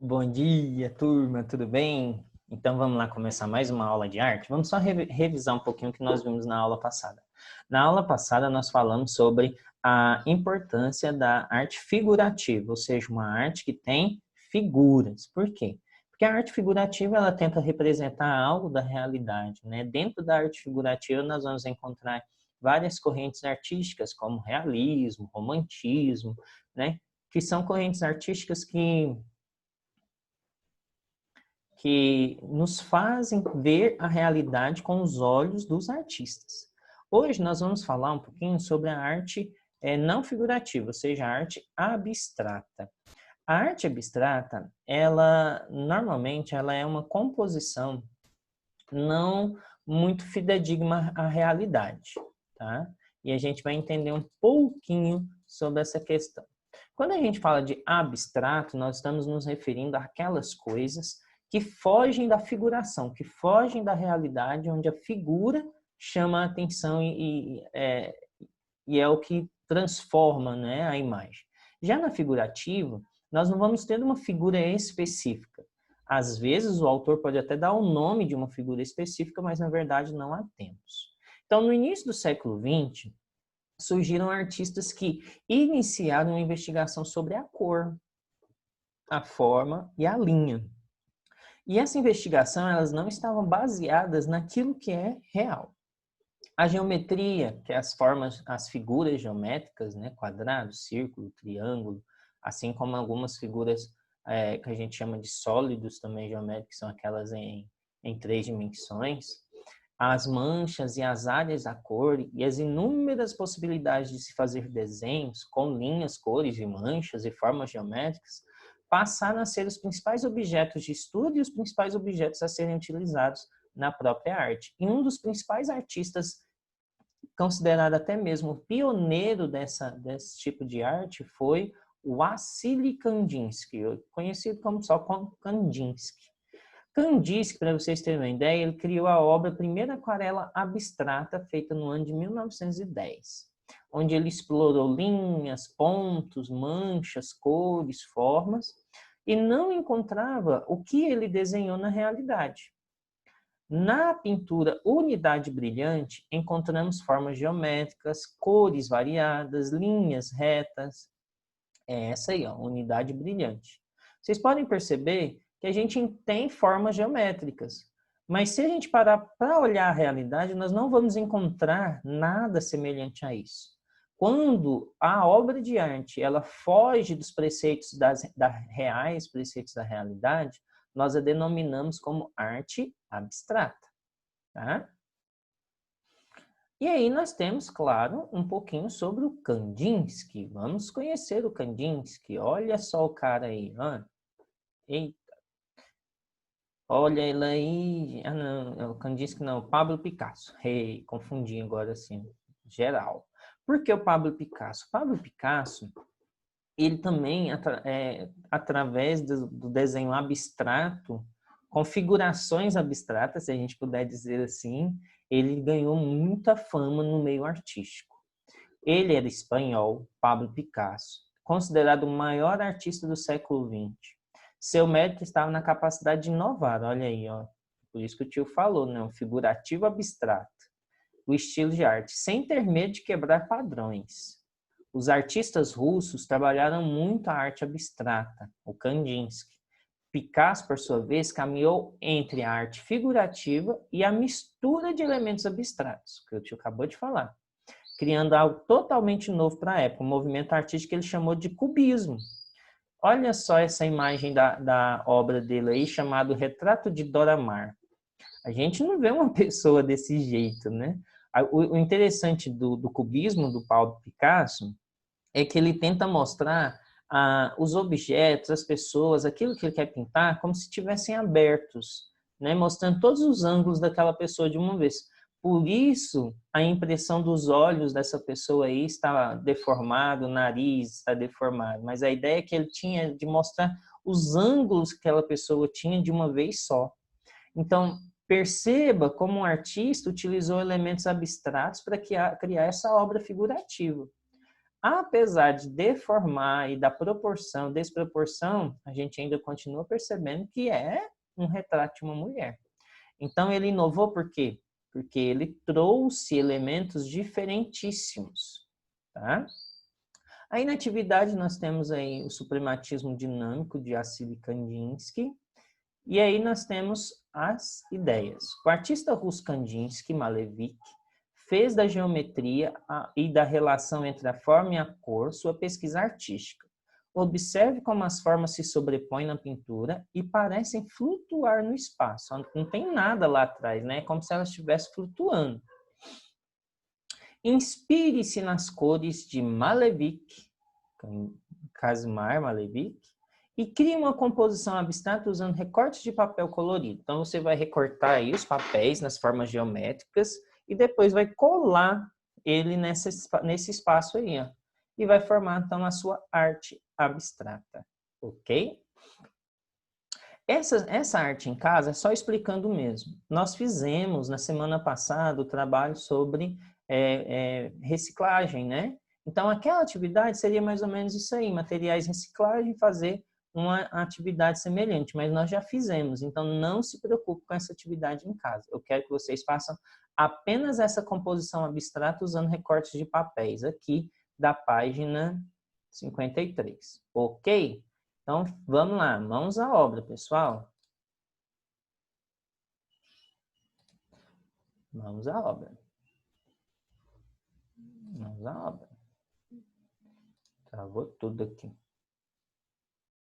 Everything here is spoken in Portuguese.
Bom dia, turma, tudo bem? Então vamos lá começar mais uma aula de arte? Vamos só revisar um pouquinho o que nós vimos na aula passada. Na aula passada nós falamos sobre a importância da arte figurativa, ou seja, uma arte que tem figuras. Por quê? Porque a arte figurativa ela tenta representar algo da realidade, né? Dentro da arte figurativa nós vamos encontrar várias correntes artísticas, como realismo, romantismo, né? Que são correntes artísticas que nos fazem ver a realidade com os olhos dos artistas. Hoje nós vamos falar um pouquinho sobre a arte não figurativa, ou seja, a arte abstrata. A arte abstrata, ela normalmente ela é uma composição não muito fidedigna à realidade, tá? E a gente vai entender um pouquinho sobre essa questão. Quando a gente fala de abstrato, nós estamos nos referindo àquelas coisas que fogem da figuração, que fogem da realidade, onde a figura chama a atenção e é o que transforma, né, a imagem. Já na figurativa, nós não vamos ter uma figura específica. Às vezes, o autor pode até dar o nome de uma figura específica, mas na verdade não a temos. Então, no início do século XX, surgiram artistas que iniciaram uma investigação sobre a cor, a forma e a linha. E essa investigação, elas não estavam baseadas naquilo que é real. A geometria, que é as formas, as figuras geométricas, né, quadrado, círculo, triângulo, assim como algumas figuras que a gente chama de sólidos também geométricos, que são aquelas em três dimensões, as manchas e as áreas da cor e as inúmeras possibilidades de se fazer desenhos com linhas, cores e manchas e formas geométricas passaram a ser os principais objetos de estudo e os principais objetos a serem utilizados na própria arte. E um dos principais artistas, considerado até mesmo pioneiro desse tipo de arte, foi o Wassily Kandinsky, conhecido como só como Kandinsky. Kandinsky, para vocês terem uma ideia, ele criou a obra a primeira aquarela abstrata feita no ano de 1910, onde ele explorou linhas, pontos, manchas, cores, formas, e não encontrava o que ele desenhou na realidade. Na pintura Unidade Brilhante, encontramos formas geométricas, cores variadas, linhas retas. É essa aí, ó, Unidade Brilhante. Vocês podem perceber que a gente tem formas geométricas, mas se a gente parar para olhar a realidade, nós não vamos encontrar nada semelhante a isso. Quando a obra de arte ela foge dos preceitos reais, preceitos da realidade, nós a denominamos como arte abstrata, tá? E aí nós temos, claro, um pouquinho sobre o Kandinsky. Vamos conhecer o Kandinsky. Olha só o cara aí, ó. Eita, olha ele aí. Ah, não, é o Kandinsky não, o Pablo Picasso. Hey, confundi agora assim, geral. Por que o Pablo Picasso? O Pablo Picasso, ele também, através do desenho abstrato, configurações abstratas, se a gente puder dizer assim, ele ganhou muita fama no meio artístico. Ele era espanhol, Pablo Picasso, considerado o maior artista do século XX. Seu mérito estava na capacidade de inovar, olha aí, ó. Por isso que o tio falou, né? Um figurativo abstrato. O estilo de arte, sem ter medo de quebrar padrões. Os artistas russos trabalharam muito a arte abstrata, o Kandinsky. Picasso, por sua vez, caminhou entre a arte figurativa e a mistura de elementos abstratos, que o tio acabou de falar, criando algo totalmente novo para a época, um movimento artístico que ele chamou de cubismo. Olha só essa imagem da obra dele aí, chamado Retrato de Dora Maar. A gente não vê uma pessoa desse jeito, né? O interessante do cubismo do Pablo Picasso é que ele tenta mostrar os objetos, as pessoas, aquilo que ele quer pintar, como se estivessem abertos, né? Mostrando todos os ângulos daquela pessoa de uma vez. Por isso, a impressão dos olhos dessa pessoa aí está deformado, o nariz está deformado, mas a ideia que ele tinha de mostrar os ângulos que aquela pessoa tinha de uma vez só. Então, perceba como um artista utilizou elementos abstratos para criar essa obra figurativa. apesar de deformar e da proporção, desproporção, a gente ainda continua percebendo que é um retrato de uma mulher. Então, ele inovou por quê? Porque ele trouxe elementos diferentíssimos, tá? Aí na atividade nós temos aí o suprematismo dinâmico de Assili Kandinsky, e aí nós temos as ideias. O artista russo Kandinsky, Malevich, fez da geometria e da relação entre a forma e a cor sua pesquisa artística. Observe como as formas se sobrepõem na pintura e parecem flutuar no espaço. Não tem nada lá atrás, né? É como se elas estivessem flutuando. Inspire-se nas cores de Malevich, Kazimar Malevich, e crie uma composição abstrata usando recortes de papel colorido. Então, você vai recortar aí os papéis nas formas geométricas e depois vai colar ele nesse espaço aí, ó, e vai formar, então, a sua arte abstrata, ok? Essa arte em casa é só explicando mesmo. Nós fizemos, na semana passada, o trabalho sobre reciclagem, né? Então, aquela atividade seria mais ou menos isso aí, materiais reciclagem, fazer uma atividade semelhante, mas nós já fizemos, então não se preocupe com essa atividade em casa. Eu quero que vocês façam apenas essa composição abstrata usando recortes de papéis aqui da página 53, ok? Então, vamos lá, mãos à obra, pessoal. Mãos à obra. Mãos à obra. Travou tudo aqui.